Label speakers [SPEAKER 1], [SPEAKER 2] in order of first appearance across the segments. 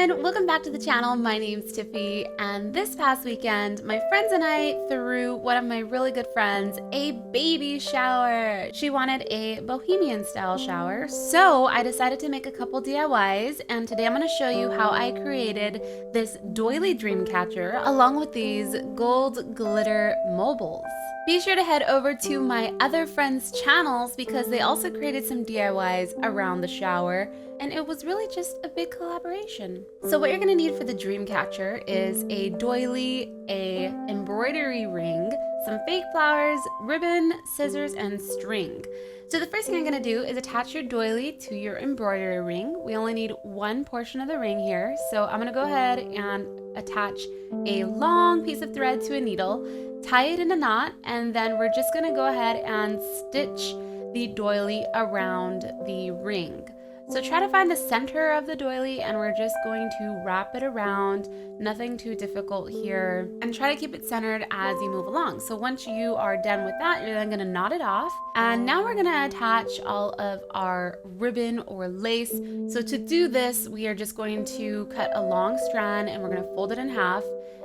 [SPEAKER 1] everyone, welcome back to the channel. My name's Tiffy, and this past weekend, my friends and I threw one of my really good friends a baby shower. She wanted a bohemian style shower, so I decided to make a couple DIYs, and today I'm going to show you how I created this doily dream catcher along with these gold glitter mobiles. Be sure to head over to my other friends' channels because they also created some DIYs around the shower, and it was really just a big collaboration. So what you're gonna need for the dream catcher is a doily, a embroidery ring, some fake flowers, ribbon, scissors, and string. So the first thing I'm gonna do is attach your doily to your embroidery ring. We only need one portion of the ring here, so I'm gonna go ahead and attach a long piece of thread to a needle, tie it in a knot, and then we're just gonna go ahead and stitch the doily around the ring. So try to find the center of the doily, and we're just going to wrap it around, nothing too difficult here, and try to keep it centered as you move along. So once you are done with that, you're then gonna knot it off. And now we're gonna attach all of our ribbon or lace. So to do this, we are just going to cut a long strand and we're gonna fold it in half.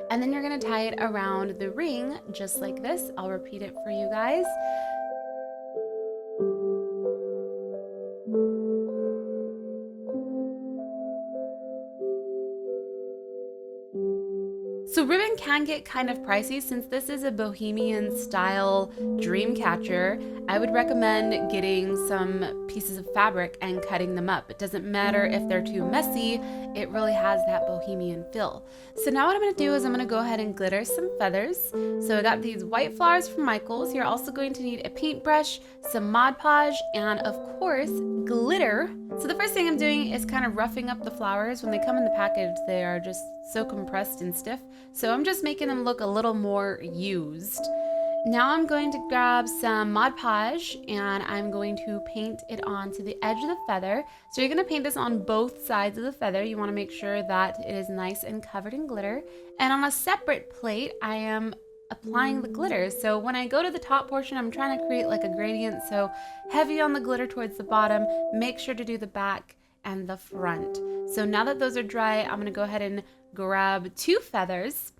[SPEAKER 1] And then you're gonna tie it around the ring just like this. I'll repeat it for you guys. So ribbon can get kind of pricey. Since this is a bohemian style dream catcher, I would recommend getting some pieces of fabric and cutting them up. It doesn't matter if they're too messy, it really has that bohemian feel. So now what I'm gonna do is I'm gonna go ahead and glitter some feathers. So I got these white flowers from Michael's. You're also going to need a paintbrush, some Mod Podge, and of course, glitter. So the first thing I'm doing is kind of roughing up the flowers. When they come in the package, they are just so compressed and stiff. So I'm just making them look a little more used. Now I'm going to grab some Mod Podge and I'm going to paint it onto the edge of the feather. So you're gonna paint this on both sides of the feather. You wanna make sure that it is nice and covered in glitter. And on a separate plate, I am applying the glitter. So when I go to the top portion, I'm trying to create like a gradient. So heavy on the glitter towards the bottom, make sure to do the back and the front. So now that those are dry, I'm gonna go ahead and grab two feathers,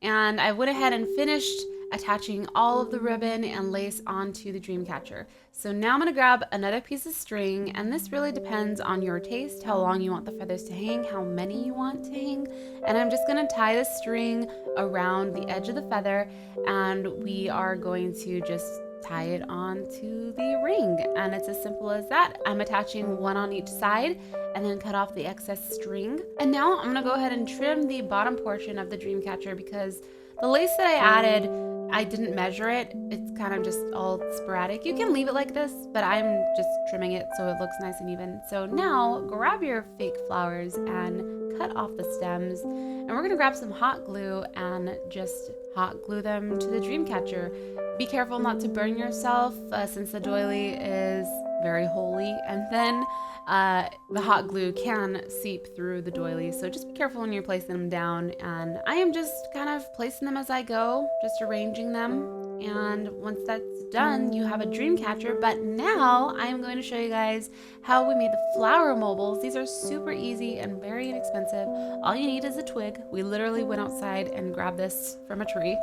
[SPEAKER 1] and I went ahead and finished attaching all of the ribbon and lace onto the dream catcher. So now I'm gonna grab another piece of string, and this really depends on your taste, how long you want the feathers to hang, how many you want to hang. And I'm just gonna tie the string around the edge of the feather, and we are going to just tie it onto the ring, and it's as simple as that. I'm attaching one on each side and then cut off the excess string. And now I'm gonna go ahead and trim the bottom portion of the dream catcher because the lace that I added, I didn't measure it. It's kind of just all sporadic. You can leave it like this, but I'm just trimming it so it looks nice and even. So now grab your fake flowers and cut off the stems, and we're gonna grab some hot glue and just hot glue them to the dream catcher. Be careful not to burn yourself since the doily is very holy, and then the hot glue can seep through the doily, so just be careful when you're placing them down. And I am just kind of placing them as I go, just arranging them, and once that's done, you have a dream catcher. But now I'm going to show you guys how we made the flower mobiles. These are super easy and very inexpensive. All you need is a twig. We literally went outside and grabbed this from a tree.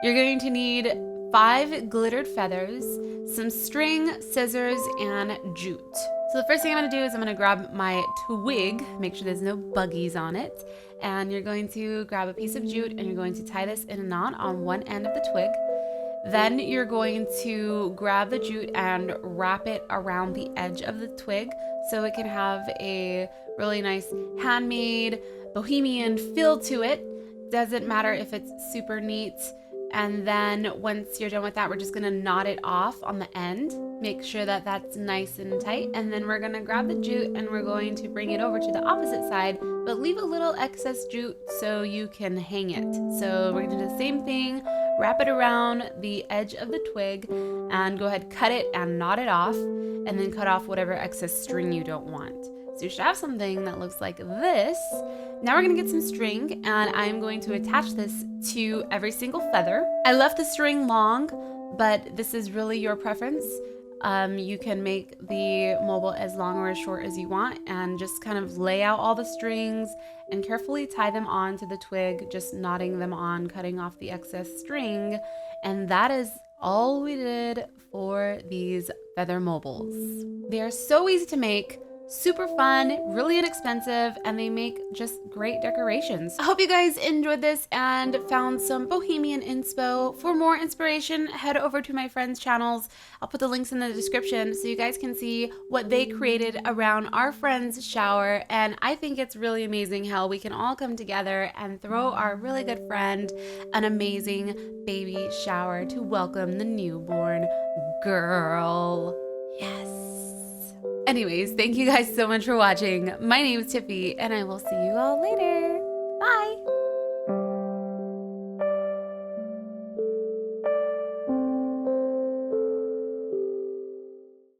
[SPEAKER 1] You're going to need 5 glittered feathers, some string, scissors, and jute. So the first thing I'm gonna do is I'm gonna grab my twig, make sure there's no buggies on it, and you're going to grab a piece of jute and you're going to tie this in a knot on one end of the twig. Then you're going to grab the jute and wrap it around the edge of the twig so it can have a really nice handmade bohemian feel to it. Doesn't matter if it's super neat. And then once you're done with that, we're just gonna knot it off on the end. Make sure that that's nice and tight. And then we're gonna grab the jute and we're going to bring it over to the opposite side, but leave a little excess jute so you can hang it. So we're gonna do the same thing, wrap it around the edge of the twig and go ahead, cut it and knot it off, and then cut off whatever excess string you don't want. So you should have something that looks like this. Now we're gonna get some string, and I'm going to attach this to every single feather. I left the string long, but this is really your preference. You can make the mobile as long or as short as you want and just kind of lay out all the strings and carefully tie them onto the twig, just knotting them on, cutting off the excess string. And that is all we did for these feather mobiles. They are so easy to make, super fun, really inexpensive, and they make just great decorations. I hope you guys enjoyed this and found some Bohemian inspo. For more inspiration, head over to my friends' channels. I'll put the links in the description so you guys can see what they created around our friend's shower. And I think it's really amazing how we can all come together and throw our really good friend an amazing baby shower to welcome the newborn girl. Yes. Anyways, thank you guys so much for watching. My name is Tiffy, and I will see you all later.